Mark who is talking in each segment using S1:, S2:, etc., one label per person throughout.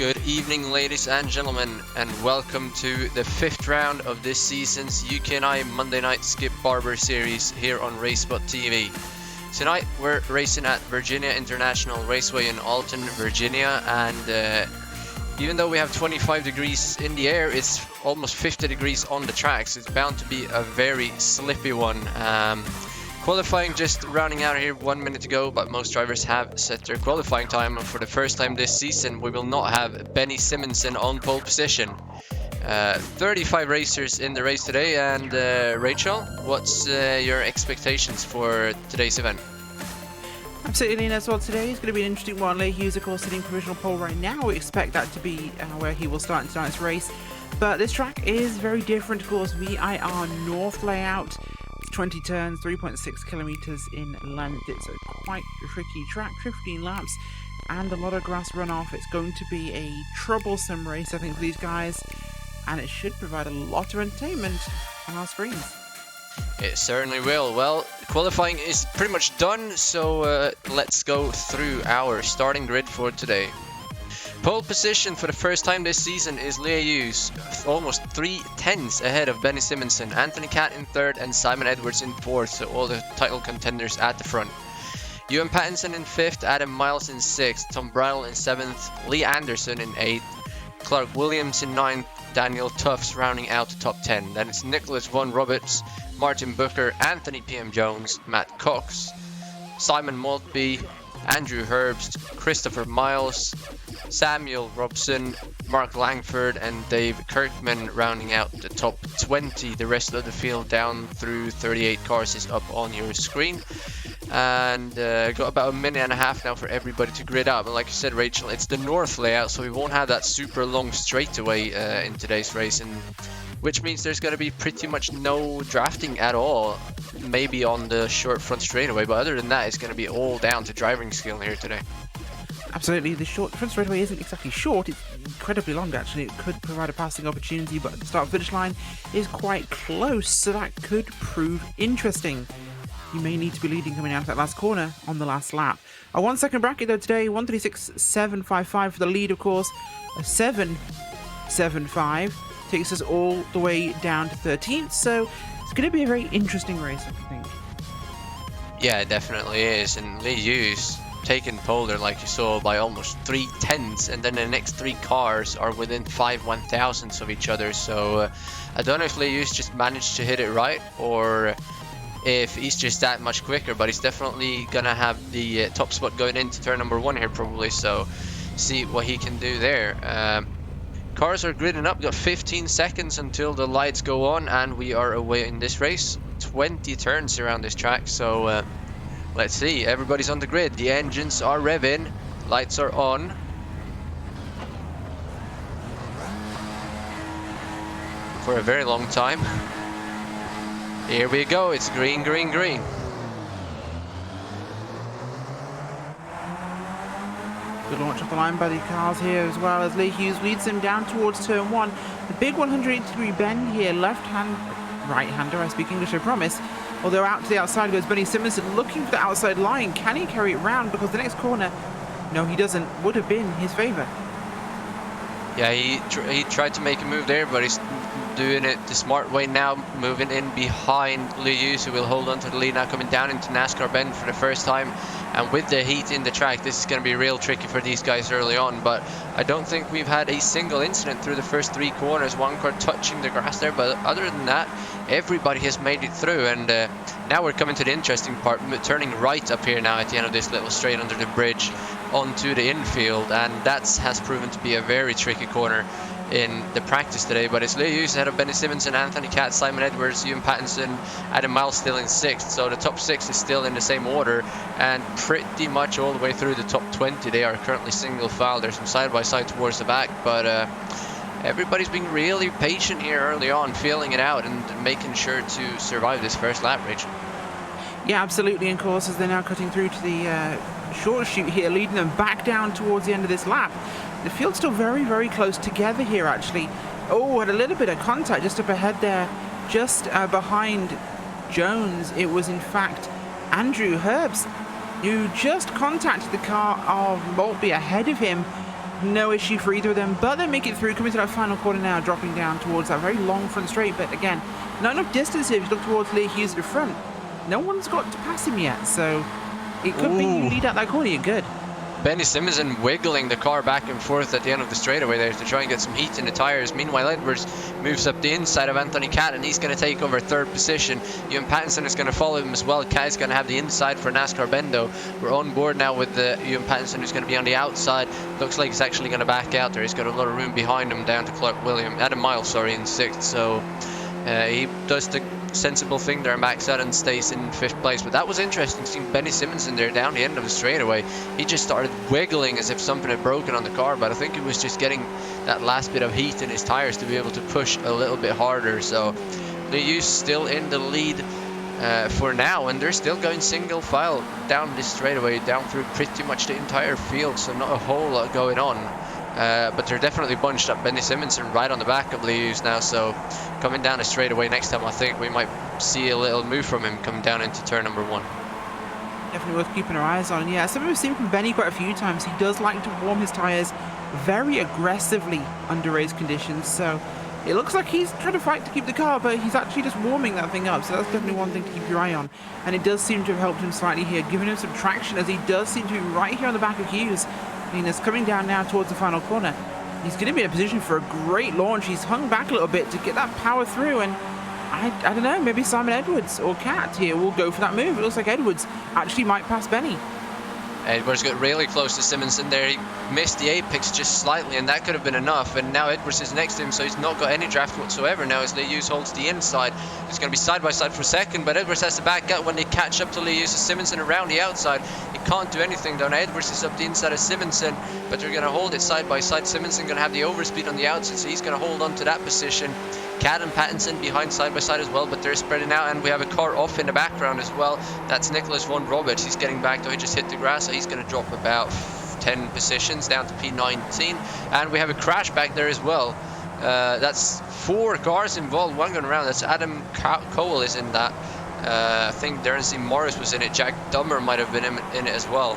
S1: Good evening, ladies and gentlemen, and welcome to the 5th round of this season's UK&I Monday Night Skip Barber Series here on RaceSpotTV. Tonight we're racing at Virginia International Raceway in Alton, Virginia, and even though we have 25 degrees in the air, it's almost 50 degrees on the tracks. It's bound to be a very slippy one. Qualifying just rounding out here, 1 minute to go, but most drivers have set their qualifying time. And for the first time this season, we will not have Benny Simonsen on pole position. 35 racers in the race today, and Rachel, what's your expectations for today's event?
S2: Absolutely, and as well, today is going to be an interesting one. Leigh Hughes, of course, sitting provisional pole right now. We expect that to be where he will start in tonight's race. But this track is very different, of course. VIR North layout. 20 turns, 3.6 kilometers in length. It's a quite tricky track, 15 laps, and a lot of grass runoff. It's going to be a troublesome race, I think, for these guys, and it should provide a lot of entertainment on our screens.
S1: It certainly will. Well, qualifying is pretty much done, so let's go through our starting grid for today. Pole position for the first time this season is Leigh Hughes, almost 3/10 ahead of Benny Simonsen, Anthony Catt in 3rd and Simon Edwards in 4th, so all the title contenders at the front. Ewan Pattinson in 5th, Adam Miles in 6th, Tom Bridle in 7th, Lee Anderson in 8th, Clark Williams in 9th, Daniel Tufts rounding out the top 10. Then it's Nicholas Von Roberts, Martin Booker, Anthony PM Jones, Matt Cox, Simon Maltby, Andrew Herbst, Christopher Miles, Samuel Robson, Mark Langford and Dave Kirkman rounding out the top 20. The rest of the field down through 38 cars is up on your screen. And got about a minute and a half now for everybody to grid out. But like you said, Rachel, it's the north layout, so we won't have that super long straightaway in today's race, and which means there's going to be pretty much no drafting at all. Maybe on the short front straightaway, but other than that, it's going to be all down to driving skill here today.
S2: Absolutely, the short front straightaway isn't exactly short, it's incredibly long actually. It could provide a passing opportunity, but the start finish line is quite close, so that could prove interesting. You may need to be leading coming out of that last corner on the last lap. A 1 second bracket though today, 136.755 for the lead, of course. A 7.75 takes us all the way down to 13th, so it's going to be a very interesting race, I think. Yeah,
S1: it definitely is, and Leigh Hughes taken pole there, like you saw, by almost 3/10, and then the next 3 cars are within 5 1,000ths of each other, so I don't know if Leigh Hughes just managed to hit it right, or if he's just that much quicker, but he's definitely gonna have the top spot going into turn number 1 here probably, so see what he can do there. Cars are gridding up, got 15 seconds until the lights go on, and we are away in this race. 20 turns around this track, so let's see. Everybody's on the grid, the engines are revving, lights are on. For a very long time. Here we go, it's green, green, green.
S2: Good launch off the line by the cars here, as well as Leigh Hughes leads them down towards turn 1. The big 180-degree bend here, right-hander, I speak English, I promise. Although out to the outside goes Benny Simonsen, looking for the outside line. Can he carry it round? Because the next corner, no he doesn't, would have been his favour.
S1: Yeah, he tried to make a move there, but he's doing it the smart way now, moving in behind Leigh Hughes, who will hold on to the lead now, coming down into NASCAR Bend for the first time. And with the heat in the track, this is going to be real tricky for these guys early on, but I don't think we've had a single incident through the first 3 corners. One car touching the grass there, but other than that, everybody has made it through. And now we're coming to the interesting part, turning right up here now at the end of this little straight under the bridge onto the infield, and that has proven to be a very tricky corner in the practice today. But it's Leigh Hughes ahead of Benny Simonsen, Anthony Catt, Simon Edwards, Ewan Pattinson, Adam Miles still in 6th, so the top 6 is still in the same order, and pretty much all the way through the top 20 they are currently single file. There's some side by side towards the back, but everybody's being really patient here early on, feeling it out and making sure to survive this first lap, Rachel.
S2: Yeah, absolutely, and of course as they're now cutting through to the short chute here, leading them back down towards the end of this lap. The field's still very, very close together here, actually. Oh, had a little bit of contact just up ahead there, just behind Jones. It was, in fact, Andrew Herbst who just contacted the car of Maltby ahead of him. no issue for either of them, but they make it through, coming to that final corner now, dropping down towards that very long front straight. But again, not enough distance here. If you look towards Lee Hughes at the front, no one's got to pass him yet, so it could be you lead out that corner. You're good.
S1: Benny Simonson wiggling the car back and forth at the end of the straightaway there to try and get some heat in the tyres. Meanwhile, Edwards moves up the inside of Anthony Cat, and he's going to take over third position. Ewan Pattinson is going to follow him as well. Cat is going to have the inside for NASCAR Bendo. We're on board now with Ewan Pattinson, who's going to be on the outside. Looks like he's actually going to back out there. He's got a lot of room behind him down to Adam Miles, sorry, in sixth. So he does the sensible thing there, max out and stays in fifth place. But that was interesting seeing Benny Simonson there down the end of the straightaway. He just started wiggling as if something had broken on the car, but I think it was just getting that last bit of heat in his tires to be able to push a little bit harder. So Liu's still in the lead for now, and they're still going single file down this straightaway, down through pretty much the entire field, so not a whole lot going on. But they're definitely bunched up. Benny Simonson right on the back of Liu's now, so coming down a straightaway next time, I think we might see a little move from him coming down into turn number 1.
S2: Definitely worth keeping our eyes on. Yeah, something we've seen from Benny quite a few times. He does like to warm his tyres very aggressively under race conditions, so it looks like he's trying to fight to keep the car, but he's actually just warming that thing up, so that's definitely one thing to keep your eye on. And it does seem to have helped him slightly here, giving him some traction, as he does seem to be right here on the back of Hughes. And he's coming down now towards the final corner. He's going to be in a position for a great launch. He's hung back a little bit to get that power through, and I don't know, maybe Simon Edwards or Cat here will go for that move. It looks like Edwards actually might pass Benny.
S1: Edwards got really close to Simonson there. He missed the apex just slightly, and that could have been enough. And now Edwards is next to him, so he's not got any draft whatsoever now as Liu's holds the inside. It's going to be side by side for second, but Edwards has to back out when they catch up to Liu. So Simonson around the outside. He can't do anything though. Now Edwards is up the inside of Simonson, but they're going to hold it side by side. Simonson going to have the overspeed on the outside, so he's going to hold on to that position. Cat and Pattinson behind side by side as well, but they're spreading out, and we have a car off in the background as well. That's Nicholas Von Roberts. He's getting back though. He just hit the grass, so he's going to drop about 10 positions down to P19. And we have a crash back there as well. That's 4 cars involved, one going around. That's Adam Cole is in that. I think Darren C. Morris was in it. Jack Dummer might have been in it as well.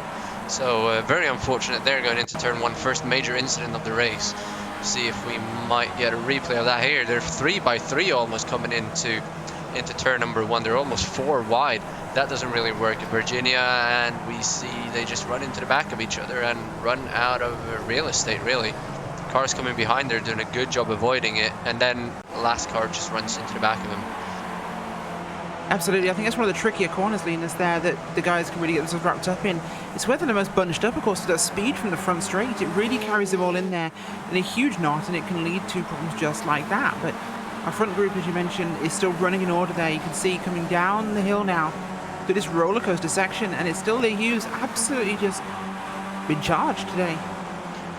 S1: So very unfortunate there going into turn 1, first major incident of the race. See if we might get a replay of that here. They're 3 by 3 almost coming into turn number 1. They're almost 4 wide. That doesn't really work in Virginia, and we see they just run into the back of each other and run out of real estate, really. Cars coming behind, they're doing a good job avoiding it, and then the last car just runs into the back of them.
S2: Absolutely, I think that's one of the trickier corners, Linus, there that the guys can really get themselves wrapped up in. It's where they're the most bunched up, of course, with that speed from the front straight. It really carries them all in there in a huge knot, and it can lead to problems just like that. But our front group, as you mentioned, is still running in order there. You can see coming down the hill now to this roller coaster section, and it's still Lee Hughes absolutely just been charged today.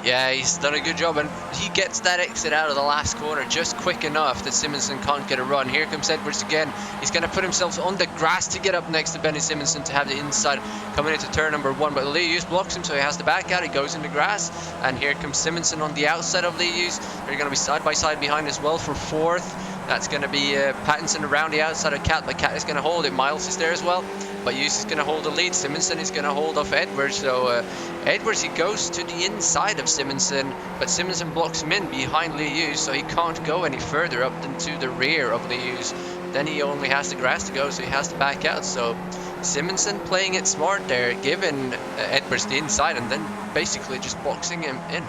S1: Yeah, he's done a good job, and he gets that exit out of the last corner just quick enough that Simonson can't get a run. Here comes Edwards again. He's going to put himself on the grass to get up next to Benny Simonson to have the inside coming into turn number 1, but Liu's blocks him, so he has to back out. He goes in the grass, and here comes Simonson on the outside of Liu's. They're going to be side by side behind as well for 4th. That's going to be Pattinson around the outside of Cat, but Cat is going to hold it. Miles is there as well, but Hughes is going to hold the lead. Simonson is going to hold off Edwards, so Edwards, he goes to the inside of Simonson, but Simonson blocks him in behind Hughes, so he can't go any further up than to the rear of Hughes. Then he only has the grass to go, so he has to back out. So Simonson playing it smart there, giving Edwards the inside, and then basically just boxing him in.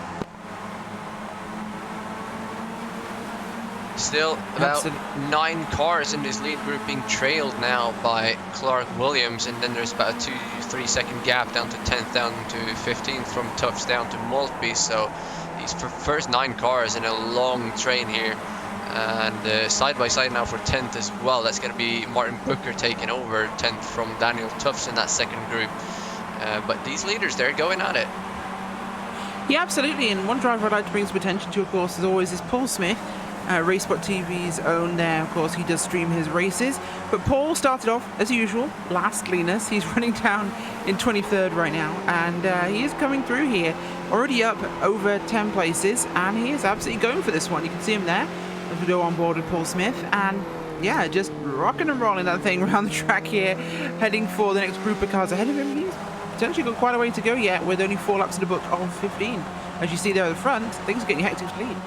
S1: Still about 9 cars in this lead group being trailed now by Clark Williams, and then there's about a 2-3 second gap down to 10th, down to 15th from Tufts down to Maltby. So these first 9 cars in a long train here, and side by side now for 10th as well. That's going to be Martin Booker taking over 10th from Daniel Tufts in that second group. But these leaders, they're going at it.
S2: Yeah, absolutely. And one driver I'd like to bring some attention to, of course, as always, is Paul Smith. RaceSpotTV's own there. Of course, he does stream his races. But Paul started off, as usual, last, Linus. He's running down in 23rd right now. And he is coming through here. Already up over 10 places. And he is absolutely going for this one. You can see him there as we go on board with Paul Smith. And yeah, just rocking and rolling that thing around the track here. Heading for the next group of cars ahead of him. He's potentially got quite a way to go yet with only 4 laps in the book of 15. as you see there at the front, things are getting hectic to lead.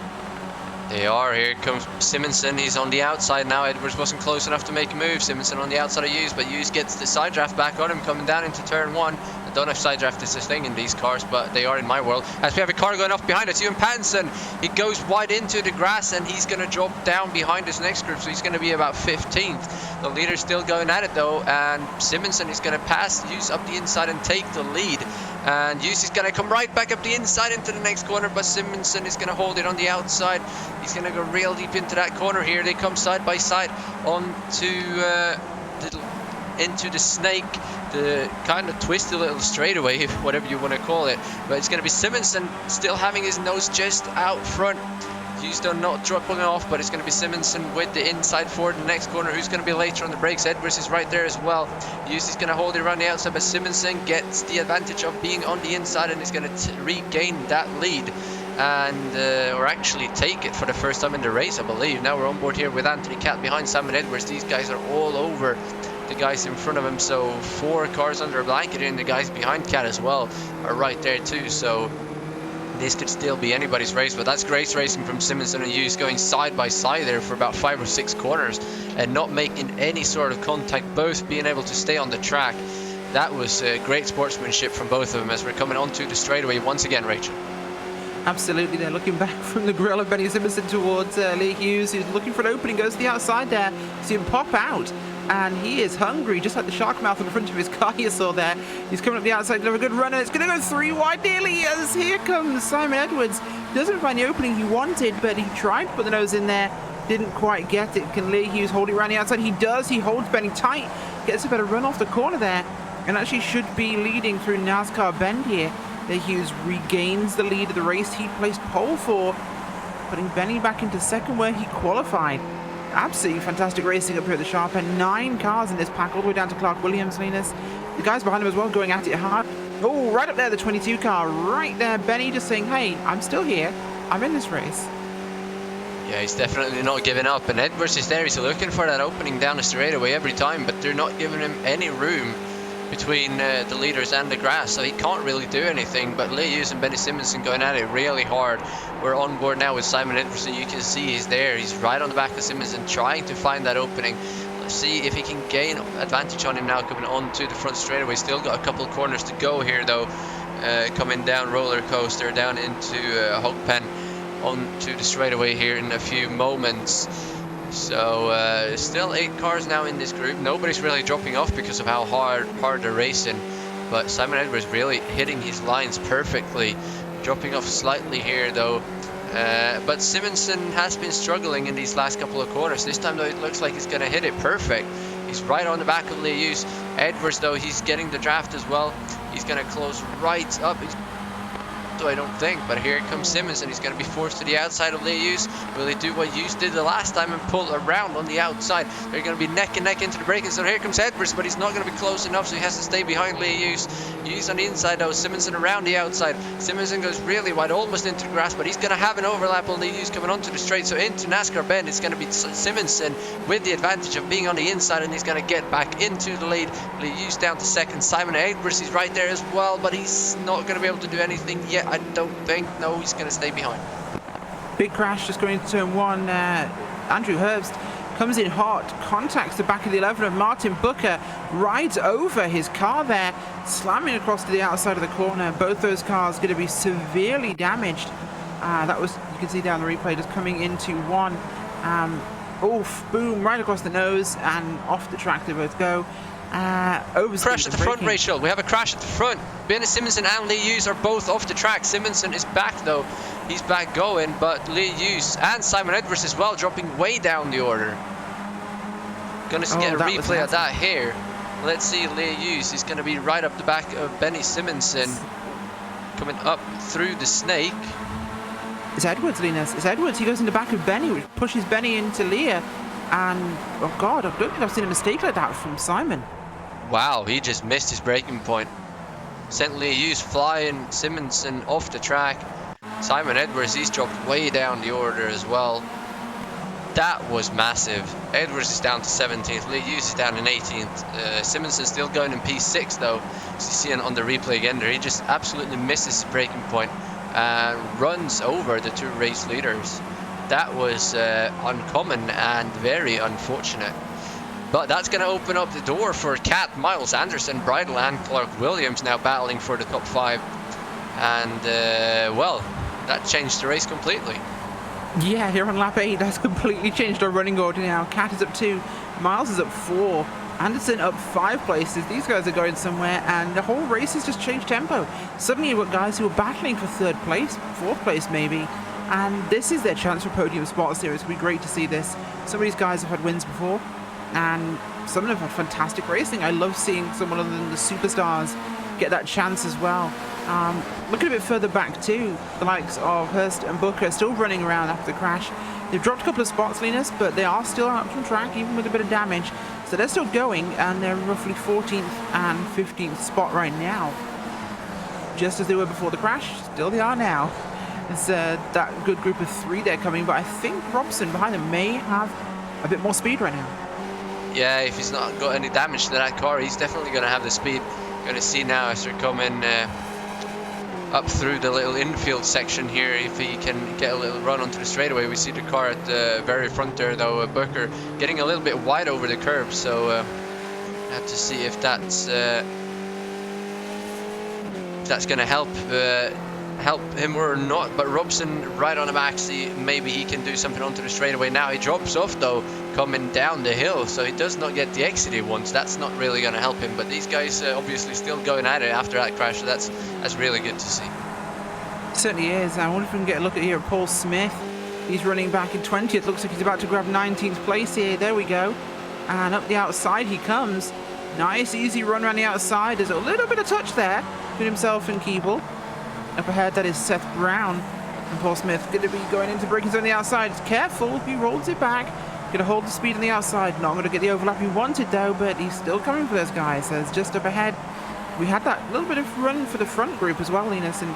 S1: They are. Here comes Simonson. He's on the outside now. Edwards wasn't close enough to make a move. Simonson on the outside of Hughes, but Hughes gets the side draft back on him coming down into turn 1. I don't know if side draft is a thing in these cars, but they are in my world. As we have a car going off behind us, Ewan Pattinson, he goes wide into the grass and he's going to drop down behind his next group, so he's going to be about 15th. The leader's still going at it though, and Simonson is going to pass Hughes up the inside and take the lead. And Hughes is going to come right back up the inside into the next corner, but Simonson is going to hold it on the outside. He's going to go real deep into that corner here. They come side by side into the snake, the kind of twisty little straightaway, whatever you want to call it. But it's going to be Simonson still having his nose just out front. Hughes done not dropping off, but it's going to be Simonson with the inside forward in the next corner. Who's going to be later on the brakes? Edwards is right there as well. Hughes is going to hold it around the outside, but Simonson gets the advantage of being on the inside and is going to regain that lead. And or actually take it for the first time in the race, I believe. Now we're on board here with Anthony Cat behind Simon Edwards. These guys are all over the guys in front of him, so 4 cars under a blanket, and the guys behind Cat as well are right there too. So this could still be anybody's race, but that's great racing from Simonson and Hughes, going side by side there for about 5 or 6 corners and not making any sort of contact, both being able to stay on the track. That was great sportsmanship from both of them as we're coming onto the straightaway once again, Rachel.
S2: Absolutely, they're looking back from the grill of Benny Simonson towards Lee Hughes, who's looking for an opening, goes to the outside there, see him pop out, and he is hungry, just like the shark mouth on the front of his car you saw there. He's coming up the outside, a good runner, it's going to go 3 wide nearly, as here comes Simon Edwards. Doesn't find the opening he wanted, but he tried to put the nose in there, didn't quite get it. Can Lee Hughes hold it around the outside? He does, he holds Benny tight, gets a better run off the corner there, and actually should be leading through NASCAR Bend here. Hughes regains the lead of the race he placed pole for, putting Benny back into second where he qualified. Absolutely fantastic racing up here at the sharp end. 9 cars in this pack, all the way down to Clark Williams, Linus. The guys behind him as well going at it hard. Oh, right up there, the 22 car, right there. Benny just saying, hey, I'm still here. I'm in this race.
S1: Yeah, he's definitely not giving up. And Edwards is there. He's looking for that opening down the straightaway every time, but they're not giving him any room between the leaders and the grass, so he can't really do anything. But Lee Hughes and Benny Simonson going at it really hard. We're on board now with Simon Edwards, and you can see he's there. He's right on the back of Simonson, trying to find that opening. Let's see if he can gain advantage on him now coming on to the front straightaway. Still got a couple of corners to go here though. Coming down roller coaster down into Hog Pen onto the straightaway here in a few moments. So still 8 cars now in this group. Nobody's really dropping off because of how hard they're racing, but Simon Edwards really hitting his lines perfectly. Dropping off slightly here though, but Simonson has been struggling in these last couple of corners. This time though it looks like he's going to hit it perfect. He's right on the back of Lee Hughes. Edwards though, he's getting the draft as well. He's going to close right up. I don't think, but here comes Simonson. He's going to be forced to the outside of Lee Hughes. Will he do what Hughes did the last time and pull around on the outside? They're going to be neck and neck into the braking zone. Here comes Edwards, but he's not going to be close enough, so he has to stay behind Lee Hughes. Hughes on the inside though, Simonson around the outside. Simonson goes really wide, almost into the grass, but he's going to have an overlap on Lee Hughes coming onto the straight. So into NASCAR Bend, it's going to be Simonson with the advantage of being on the inside, and he's going to get back into the lead. Lee Hughes down to second. Simon Edwards is right there as well, but he's not going to be able to do anything yet, I don't think. No, he's going to stay behind.
S2: Big crash just going into turn 1. Andrew Herbst comes in hot, contacts the back of the 11 of Martin Booker, rides over his car there, slamming across to the outside of the corner. Both those cars going to be severely damaged. That was, you can see down the replay, just coming into one. Oof, boom, right across the nose, and off the track they both go.
S1: Crash at the front, Rachel. We have a crash at the front. Benny Simonson and Lee Hughes are both off the track. Simonson is back though. He's back going, but Lee Hughes and Simon Edwards as well dropping way down the order. Gonna get a replay of that here. Let's see Lee Hughes. He's gonna be right up the back of Benny Simonson, coming up through the snake.
S2: It's Edwards, Linus. It's Edwards. He goes in the back of Benny, which pushes Benny into Leah. And, oh God, I don't think I've seen a mistake like that from Simon.
S1: Wow, he just missed his braking point. Sent Lee Hughes flying Simonson off the track. Simon Edwards, he's dropped way down the order as well. That was massive. Edwards is down to 17th. Lee Hughes is down in 18th. Simonson still going in P6 though. As you see on the replay again there, he just absolutely misses his braking point. and runs over the 2 race leaders. That was uncommon and very unfortunate. But that's going to open up the door for Cat, Miles Anderson, Bridle and Clark Williams now battling for the top 5. And well, that changed the race completely.
S2: Yeah, here on lap 8, that's completely changed our running order now. Cat is up 2, Miles is up 4, Anderson up 5 places. These guys are going somewhere, and the whole race has just changed tempo. Suddenly you've got guys who are battling for 3rd place, 4th place maybe, and this is their chance for podium spots here. It's going to be great to see this. Some of these guys have had wins before, and some of them have had fantastic racing. I love seeing someone other than the superstars get that chance as well. Looking a bit further back too, the likes of Hurst and Booker are still running around after the crash. They've dropped a couple of spots, Linus, but they are still out from track, even with a bit of damage. So they're still going, and they're roughly 14th and 15th spot right now. Just as they were before the crash, still they are now. It's that good group of 3 there coming, but I think Robson behind them may have a bit more speed right now.
S1: Yeah, if he's not got any damage to that car, he's definitely going to have the speed. Going to see now as they're coming up through the little infield section here, if he can get a little run onto the straightaway. We see the car at the very front there though, Booker getting a little bit wide over the curb, so have to see if that's going to help him or not. But Robson right on the back, see maybe he can do something onto the straightaway. Now he drops off though coming down the hill, so he does not get the exit he wants. That's not really going to help him, but these guys obviously still going at it after that crash, so that's really good to see.
S2: Certainly is. I wonder if we can get a look at here at Paul Smith. He's running back in 20th. Looks like he's about to grab 19th place here. There we go. And up the outside he comes. Nice easy run around the outside. There's a little bit of touch there between himself and Keeble. Up ahead, that is Seth Brown. And Paul Smith going to be going into braking zone on the outside. Careful, he rolls it back. Going to hold the speed on the outside. Not going to get the overlap he wanted though, but he's still coming for those guys. So it's just up ahead. We had that little bit of run for the front group as well, Linus, and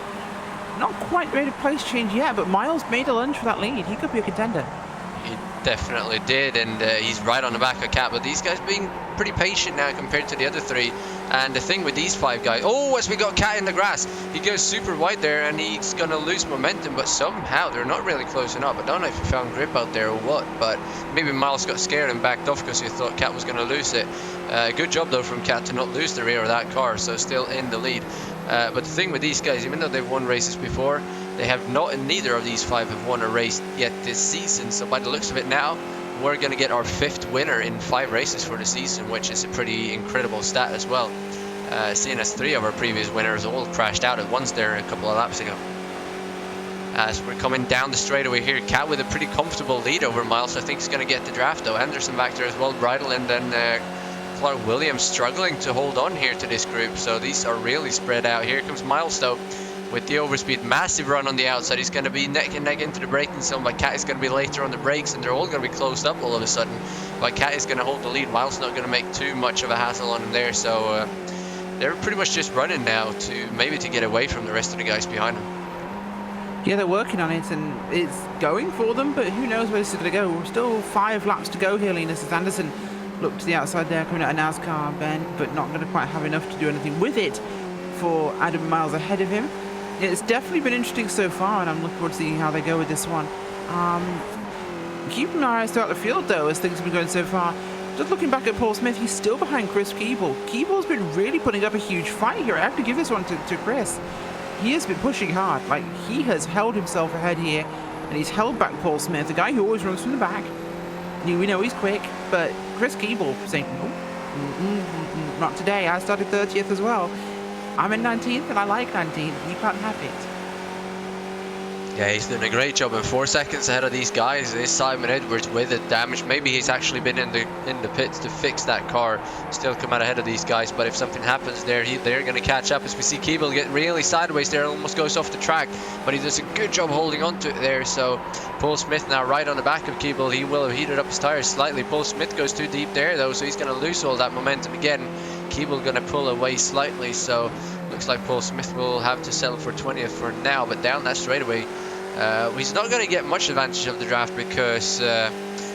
S2: not quite made a place change yet, but Miles made a lunge for that lead. He could be a contender.
S1: He definitely did, and he's right on the back of Cat, but these guys being pretty patient now compared to the other 3. And the thing with these 5 guys, oh, as we got Cat in the grass, he goes super wide there and he's gonna lose momentum, but somehow they're not really closing up. I don't know if he found grip out there or what, but maybe Miles got scared and backed off because he thought Cat was gonna lose it. Good job though from Cat to not lose the rear of that car, so still in the lead. But the thing with these guys, even though they've won races before, they have not, and neither of these 5 have won a race yet this season. So by the looks of it now, we're going to get our 5th winner in 5 races for the season, which is a pretty incredible stat as well. Seeing as 3 of our previous winners all crashed out at once there a couple of laps ago. As we're coming down the straightaway here, Cat with a pretty comfortable lead over Miles. I think he's going to get the draft though. Anderson back there as well, Bridle, and then Clark Williams struggling to hold on here to this group. So these are really spread out. Here comes Miles though with the overspeed, massive run on the outside. He's going to be neck and neck into the braking zone, but Cat is going to be later on the brakes, and they're all going to be closed up all of a sudden. But Cat is going to hold the lead. Miles not going to make too much of a hassle on him there, so they're pretty much just running now to get away from the rest of the guys behind them.
S2: Yeah, they're working on it, and it's going for them, but who knows where this is going to go. We're still 5 laps to go here, Linus, as Anderson looked to the outside there, coming out of NASCAR bend, but not going to quite have enough to do anything with it for Adam Miles ahead of him. It's definitely been interesting so far, and I'm looking forward to seeing how they go with this one. Keeping our eyes throughout the field, though, as things have been going so far. Just looking back at Paul Smith, he's still behind Chris Keeble. Keeble's been really putting up a huge fight here. I have to give this one to Chris. He has been pushing hard. Like, he has held himself ahead here, and he's held back Paul Smith, the guy who always runs from the back. We know he's quick, but Chris Keeble saying, no, not today. I started 30th as well. I'm in 19th, and I like 19th. You can't have it.
S1: Yeah, he's doing a great job, and 4 seconds ahead of these guys is Simon Edwards with the damage. Maybe he's actually been in the pits to fix that car, still come out ahead of these guys. But if something happens there, they're going to catch up. As we see Keeble get really sideways there, almost goes off the track, but he does a good job holding on to it there. So Paul Smith now right on the back of Keeble. He will have heated up his tires slightly. Paul Smith goes too deep there though, so he's going to lose all that momentum again. Keeble going to pull away slightly, so looks like Paul Smith will have to settle for 20th for now. But down that straightaway, he's not going to get much advantage of the draft because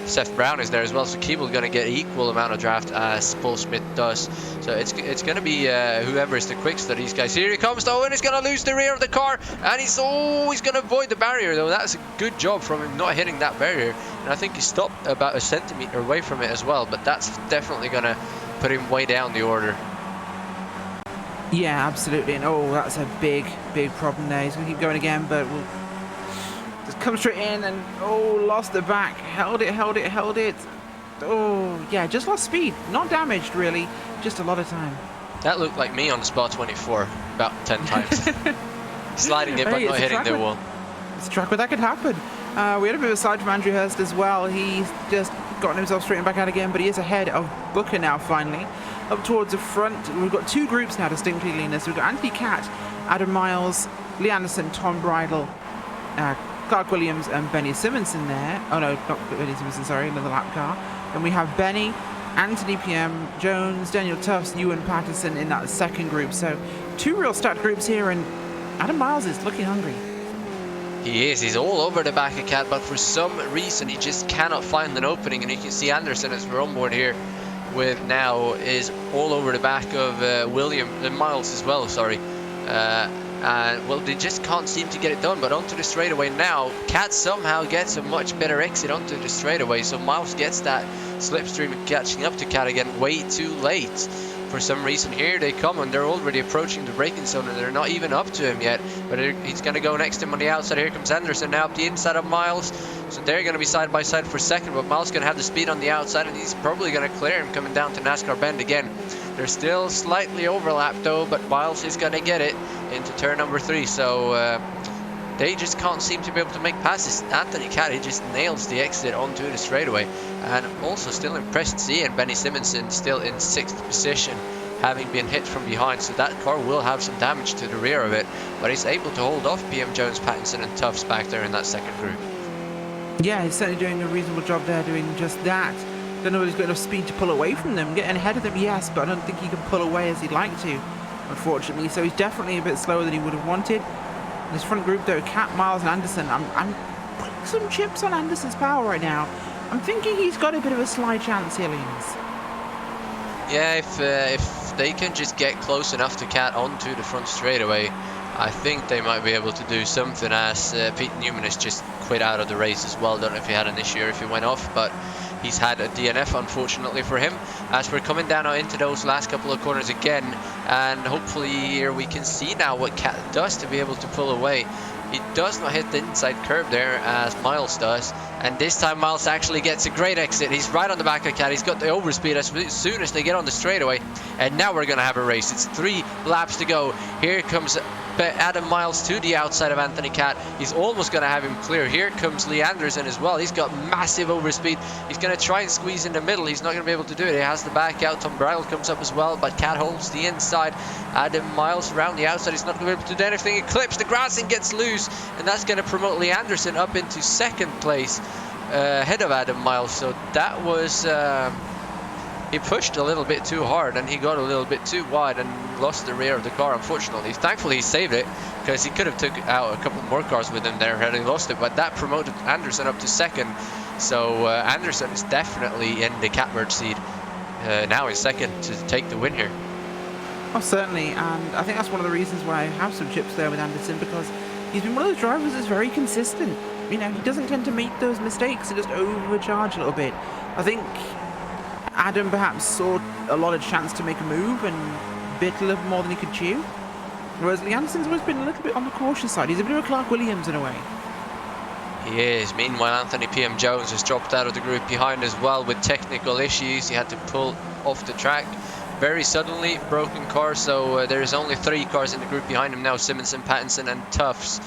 S1: Seth Brown is there as well, so Keeble going to get equal amount of draft as Paul Smith does. So it's going to be whoever is the quickest of these guys. Here he comes though, and he's going to lose the rear of the car, and he's going to avoid the barrier though. That's a good job from him not hitting that barrier, and I think he stopped about a centimeter away from it as well, but that's definitely going to put him way down the order.
S2: Yeah, absolutely. And oh, that's a big problem there. He's going to keep going again, but we'll just come straight in and oh, lost the back. Held it. Oh, yeah, just lost speed. Not damaged, really. Just a lot of time.
S1: That looked like me on Spa 24 about 10 times. Sliding it, but not hitting the wall.
S2: It's a track where that could happen. We had a bit of a side from Andrew Hurst as well. He's just gotten himself straightened back out again, but he is ahead of Booker now, finally. Up towards the front, we've got two groups now distinctly, Lena. So we've got Anthony Catt, Adam Miles, Lee Anderson, Tom Bridle, Clark Williams and Benny Simonson there. Oh no, not Benny Simonson, sorry, another lap car. Then we have Benny, Anthony PM, Jones, Daniel Tufts, Ewan Patterson in that second group. So two real stacked groups here, and Adam Miles is looking hungry.
S1: He is. He's all over the back of Cat, but for some reason he just cannot find an opening. And you can see Anderson, as we're on board here with now, is all over the back of Miles as well, sorry. And well, they just can't seem to get it done. But onto the straightaway now, Cat somehow gets a much better exit onto the straightaway, so Miles gets that slipstream of catching up to Cat again way too late. For some reason, here they come, and they're already approaching the braking zone, and they're not even up to him yet. But he's going to go next to him on the outside. Here comes Anderson now up the inside of Miles. So they're going to be side by side for second, but Miles going to have the speed on the outside, and he's probably going to clear him coming down to NASCAR Bend again. They're still slightly overlapped though, but Miles is going to get it into turn number 3. So they just can't seem to be able to make passes. Anthony Caddy just nails the exit onto the straightaway. And also still impressed seeing Benny Simonson still in 6th position, having been hit from behind. So that car will have some damage to the rear of it, but he's able to hold off PM Jones, Pattinson and Tufts back there in that second group. Yeah,
S2: he's certainly doing a reasonable job there, doing just that. Don't know if he's got enough speed to pull away from them. Getting ahead of them, yes, but I don't think he can pull away as he'd like to, unfortunately. So he's definitely a bit slower than he would have wanted. This front group though, Cat, Miles and Anderson, I'm putting some chips on Anderson's power right now. I'm thinking he's got a bit of a slight chance here, Linus.
S1: Yeah, if they can just get close enough to Cat onto the front straightaway, I think they might be able to do something, as Pete Newman has just quit out of the race as well. Don't know if he had an issue or if he went off, but he's had a DNF, unfortunately for him. As we're coming down now into those last couple of corners again, and hopefully here we can see now what Cat does to be able to pull away. He does not hit the inside curb there as Miles does, and this time Miles actually gets a great exit. He's right on the back of Cat. He's got the overspeed as soon as they get on the straightaway, and now we're going to have a race. It's 3 laps to go. Here comes Adam Miles to the outside of Anthony Cat. He's almost going to have him clear. Here comes Lee Anderson as well. He's got massive overspeed. He's going to try and squeeze in the middle. He's not going to be able to do it. He has the back out. Tom Bridle comes up as well, but Cat holds the inside. Adam Miles around the outside. He's not going to be able to do anything. He clips the grass and gets loose, and that's going to promote Lee Anderson up into 2nd place ahead of Adam Miles. So that was he pushed a little bit too hard, and he got a little bit too wide and lost the rear of the car, unfortunately. Thankfully he saved it, because he could have took out a couple more cars with him there had he lost it, but that promoted Anderson up to 2nd. So Anderson is definitely in the catbird seat now in 2nd to take the win here.
S2: Oh, certainly, and I think that's one of the reasons why I have some chips there with Anderson, because he's been one of those drivers that's very consistent. You know, he doesn't tend to make those mistakes and just overcharge a little bit. I think Adam perhaps saw a lot of chance to make a move and bit a little more than he could chew. Whereas Lee Anderson's always been a little bit on the cautious side. He's a bit of a Clark Williams in a way.
S1: He is. Meanwhile, Anthony PM Jones has dropped out of the group behind as well with technical issues. He had to pull off the track very suddenly, broken car. So there's only 3 cars in the group behind him now, Simonson, Pattinson and Tufts.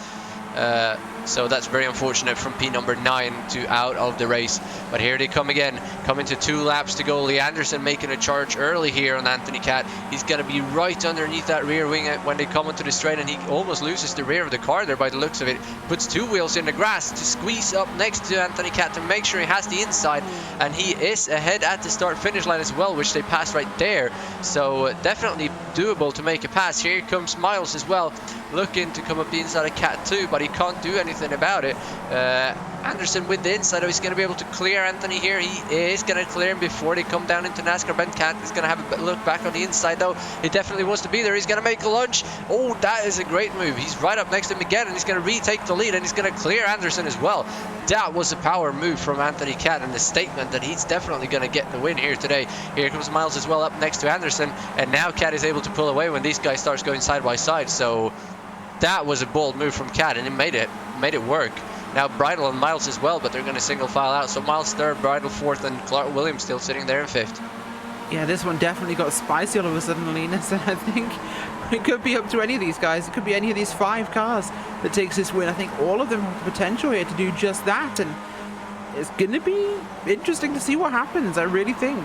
S1: So that's very unfortunate from P number 9 to out of the race. But here they come again, coming to 2 laps to go. Lee Anderson making a charge early here on Anthony Cat. He's going to be right underneath that rear wing when they come into the straight, and he almost loses the rear of the car there by the looks of it. Puts 2 wheels in the grass to squeeze up next to Anthony Cat to make sure he has the inside, and he is ahead at the start finish line as well, which they passed right there. So definitely doable to make a pass. Here comes Miles as well, looking to come up the inside of Cat too, but he can't do anything about it. Anderson with the inside. He's going to be able to clear Anthony here. He is going to clear him before they come down into NASCAR. Ben Cat is going to have a look back on the inside though. He definitely wants to be there. He's going to make a lunge. Oh, that is a great move. He's right up next to him again, and he's going to retake the lead, and he's going to clear Anderson as well. That was a power move from Anthony Cat, and the statement that he's definitely going to get the win here today. Here comes Miles as well up next to Anderson, and now Cat is able to pull away when these guys start going side by side. So that was a bold move from Cat, and it made it work. Now Bridle and Miles as well, but they're going to single file out. So Miles third, Bridle fourth, and Clark Williams still sitting there in fifth.
S2: Yeah, this one definitely got spicy all of a sudden, Linus, and I think it could be up to any of these guys. It could be any of these 5 cars that takes this win. I think all of them have the potential here to do just that, and it's going to be interesting to see what happens, I really think.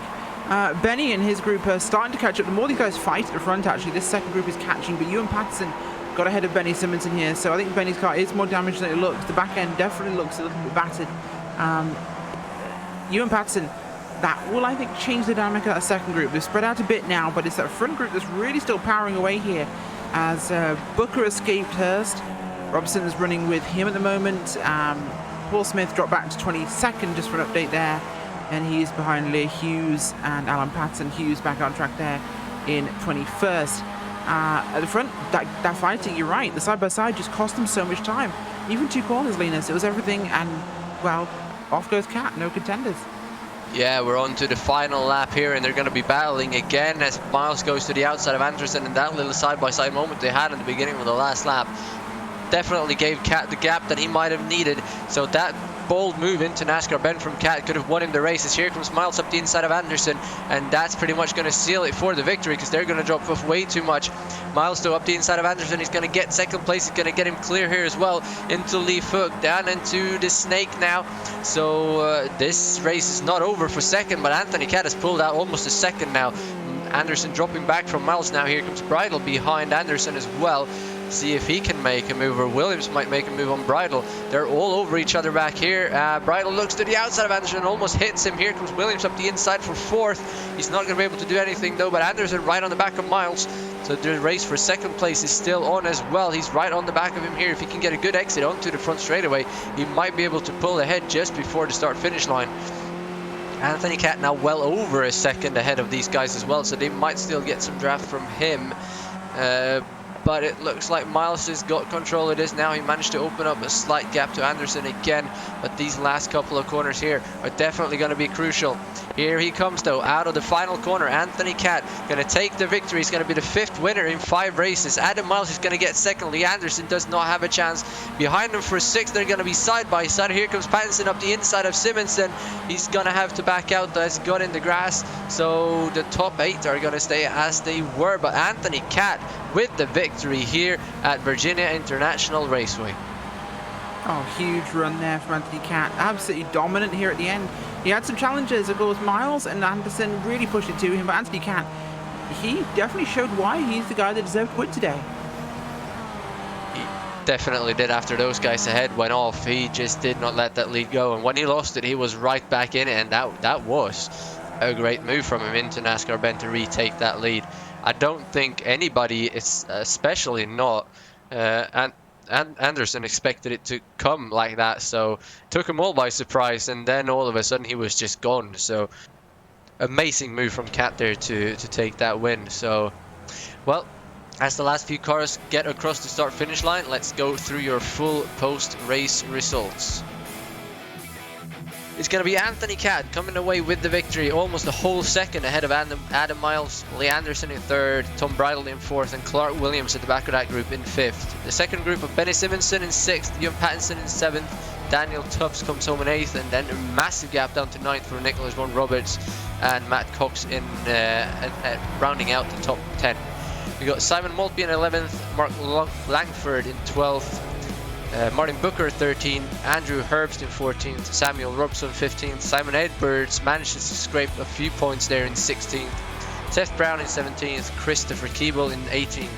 S2: Benny and his group are starting to catch up. The more these guys fight at the front, actually, this second group is catching, but Ewan Patterson got ahead of Benny Simonson here, so I think Benny's car is more damaged than it looks. The back end definitely looks a little bit battered. Ewan Patterson, that will, I think, change the dynamic of that second group. They've spread out a bit now, but it's that front group that's really still powering away here as Booker escaped Hurst. Robson is running with him at the moment. Paul Smith dropped back to 22nd just for an update there, and he's behind Leah Hughes and Alan Patton. Hughes back on track there in 21st. At the front, that fighting, you're right, the side-by-side just cost them so much time. Even 2 corners, Linus, it was everything, and, well, off goes Cat, no contenders.
S1: Yeah, we're on to the final lap here, and they're going to be battling again as Miles goes to the outside of Anderson, and that little side-by-side moment they had in the beginning of the last lap definitely gave Cat the gap that he might have needed. So that bold move into NASCAR Ben from Cat could have won him the races. Here comes Miles up the inside of Anderson, and that's pretty much going to seal it for the victory because they're going to drop off way too much. Miles though up the inside of Anderson, he's going to get second place. He's going to get him clear here as well into Leaf Hook, down into the Snake now. So this race is not over for second, but Anthony Cat has pulled out almost a second now. Anderson dropping back from Miles now. Here comes Bridle behind Anderson as well. See if he can make a move, or Williams might make a move on Bridle. They're all over each other back here. Bridle looks to the outside of Anderson and almost hits him. Here comes Williams up the inside for fourth. He's not going to be able to do anything though, but Anderson right on the back of Miles. So the race for second place is still on as well. He's right on the back of him here. If he can get a good exit onto the front straightaway, he might be able to pull ahead just before the start finish line. Anthony Cat now well over a second ahead of these guys as well, so they might still get some draft from him. But it looks like Miles has got control of this now. He managed to open up a slight gap to Anderson again, but these last couple of corners here are definitely going to be crucial. Here he comes though, out of the final corner. Anthony Cat going to take the victory. He's going to be the 5th winner in 5 races. Adam Miles is going to get second. Lee Anderson does not have a chance. Behind him for 6th, they're going to be side by side. Here comes Pattinson up the inside of Simonson. He's going to have to back out as he got in the grass. So the top 8 are going to stay as they were, but Anthony Cat with the victory here at Virginia International Raceway.
S2: Oh, huge run there from Anthony Cat. Absolutely dominant here at the end. He had some challenges, of course. Miles and Anderson really pushed it to him, but Anthony Cat, he definitely showed why he's the guy that deserved to win today.
S1: He definitely did. After those guys ahead went off, he just did not let that lead go, and when he lost it, he was right back in it, and that was a great move from him into NASCAR Ben to retake that lead. I don't think anybody, especially not Anderson, expected it to come like that. So took them all by surprise, and then all of a sudden he was just gone. So amazing move from Cat there to take that win. So, well, as the last few cars get across the start finish line, let's go through your full post-race results. It's going to be Anthony Cat coming away with the victory, almost a whole second ahead of Adam Miles, Lee Anderson in 3rd, Tom Bridle in 4th, and Clark Williams at the back of that group in 5th. The second group of Benny Simonson in 6th, Ewan Pattinson in 7th, Daniel Tufts comes home in 8th, and then a massive gap down to 9th for Nicholas Von Roberts and Matt Cox in rounding out the top 10. We got Simon Maltby in 11th, Mark Langford in 12th, Martin Booker 13th, Andrew Herbst in 14th, Samuel Robson 15th, Simon Edwards manages to scrape a few points there in 16th, Seth Brown in 17th, Christopher Keeble in 18th.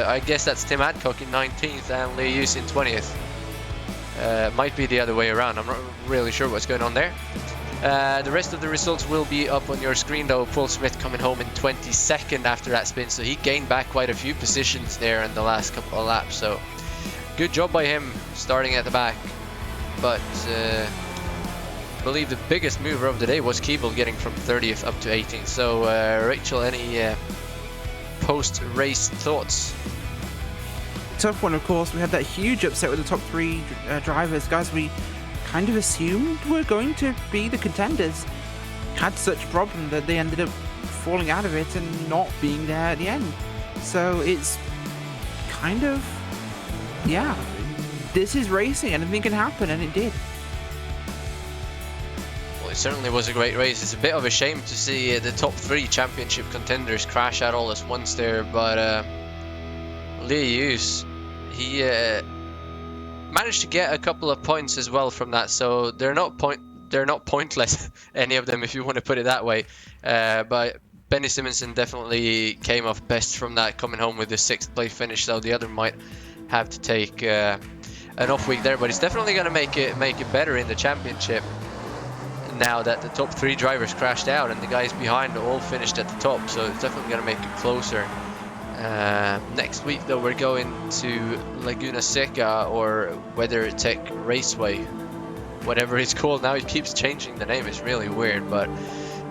S1: I guess that's Tim Adcock in 19th and Lee Hughes in 20th. Might be the other way around, I'm not really sure what's going on there. The rest of the results will be up on your screen though. Paul Smith coming home in 22nd after that spin, so he gained back quite a few positions there in the last couple of laps. So good job by him starting at the back. But I believe the biggest mover of the day was Keeble getting from 30th up to 18th. So Rachel, any post-race thoughts?
S2: Tough one, of course. We had that huge upset with the top 3 drivers. Guys we kind of assumed were going to be the contenders. Had such a problem that they ended up falling out of it and not being there at the end. So it's kind of, yeah, this is racing, anything can happen, and it did.
S1: Well, it certainly was a great race. It's a bit of a shame to see the top 3 championship contenders crash out all at once there, but Hughes, he managed to get a couple of points as well from that, so they're not pointless, any of them, if you want to put it that way. But Benny Simonson definitely came off best from that, coming home with the 6th place finish, so the other might have to take an off week there, but it's definitely going to make it better in the championship now that the top 3 drivers crashed out and the guys behind all finished at the top, so it's definitely going to make it closer. Next week though, we're going to Laguna Seca, or WeatherTech Raceway, whatever it's called now. It keeps changing the name, it's really weird, but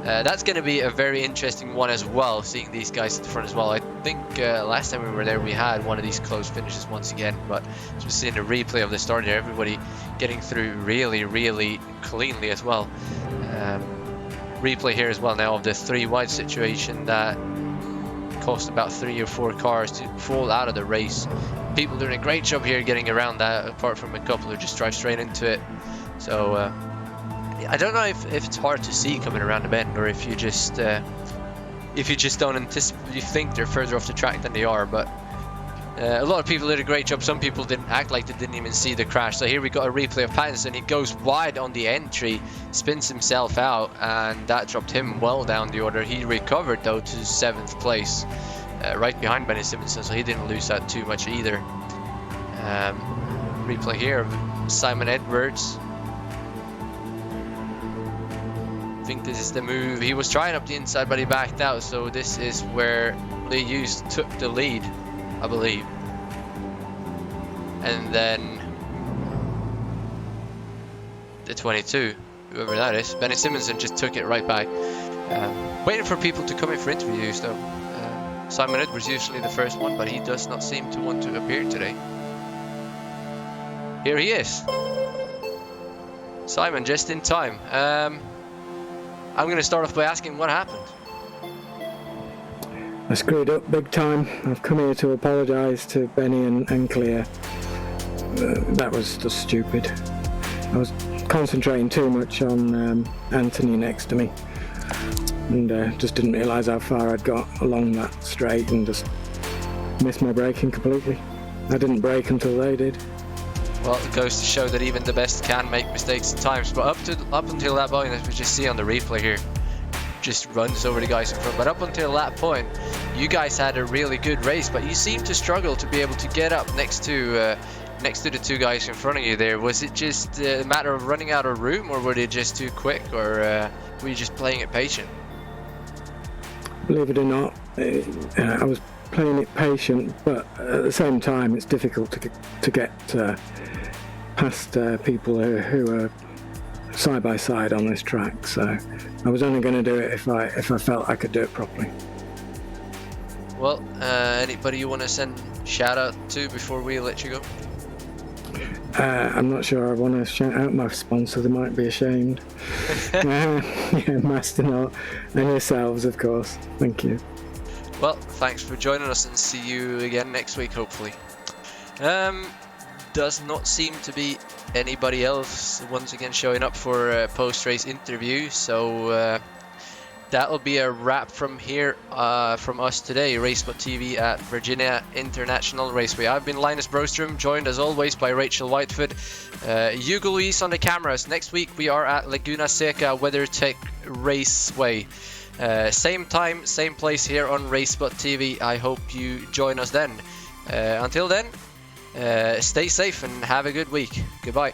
S1: that's going to be a very interesting one as well, seeing these guys at the front as well. I think last time we were there we had one of these close finishes once again, but just seeing a replay of the start here, everybody getting through really cleanly as well. Replay here as well now of the 3 wide situation that cost about 3 or 4 cars to fall out of the race. People doing a great job here getting around that, apart from a couple who just drive straight into it. So I don't know if it's hard to see coming around the bend, or if you just don't anticipate, you think they're further off the track than they are. But a lot of people did a great job. Some people didn't act like they didn't even see the crash. So here we got a replay of Pattinson. He goes wide on the entry, spins himself out, and that dropped him well down the order. He recovered though to 7th place, right behind Benny Simonson, so he didn't lose that too much either. Replay here of Simon Edwards. I think this is the move. He was trying up the inside, but he backed out. So this is where Lee Hughes took the lead, I believe. And then the 22, whoever that is, Benny Simonson just took it right back. Waiting for people to come in for interviews though. Simon Edwards usually the first one, but he does not seem to want to appear today. Here he is. Simon, just in time. I'm going to start off by asking what happened.
S3: I screwed up big time. I've come here to apologise to Benny and Clea. That was just stupid. I was concentrating too much on Anthony next to me, and just didn't realise how far I'd got along that straight, and just missed my braking completely. I didn't brake until they did.
S1: Well, it goes to show that even the best can make mistakes at times, but up until that point, as we just see on the replay here, just runs over the guys in front. But up until that point, you guys had a really good race, but you seemed to struggle to be able to get up next to the 2 guys in front of you there. Was it just a matter of running out of room, or were they just too quick, or were you just playing it patient?
S3: Believe it or not, I was playing it patient, but at the same time it's difficult to get past people who are side by side on this track, so I was only going to do it if I felt I could do it properly.
S1: Well, anybody you want to send shout out to before we let you go?
S3: I'm not sure I want to shout out my sponsor, they might be ashamed. Yeah, Masternaut, and yourselves, of course. Thank you.
S1: Well, thanks for joining us, and see you again next week, hopefully. Does not seem to be anybody else once again showing up for a post-race interview, so that'll be a wrap from here from us today. RaceSpotTV at Virginia International Raceway. I've been Linus Broström, joined as always by Rachel Whitefoot, Hugo Luis on the cameras. Next week we are at Laguna Seca WeatherTech Raceway. Same time, same place here on RaceSpotTV. I hope you join us then. Until then, stay safe and have a good week. Goodbye.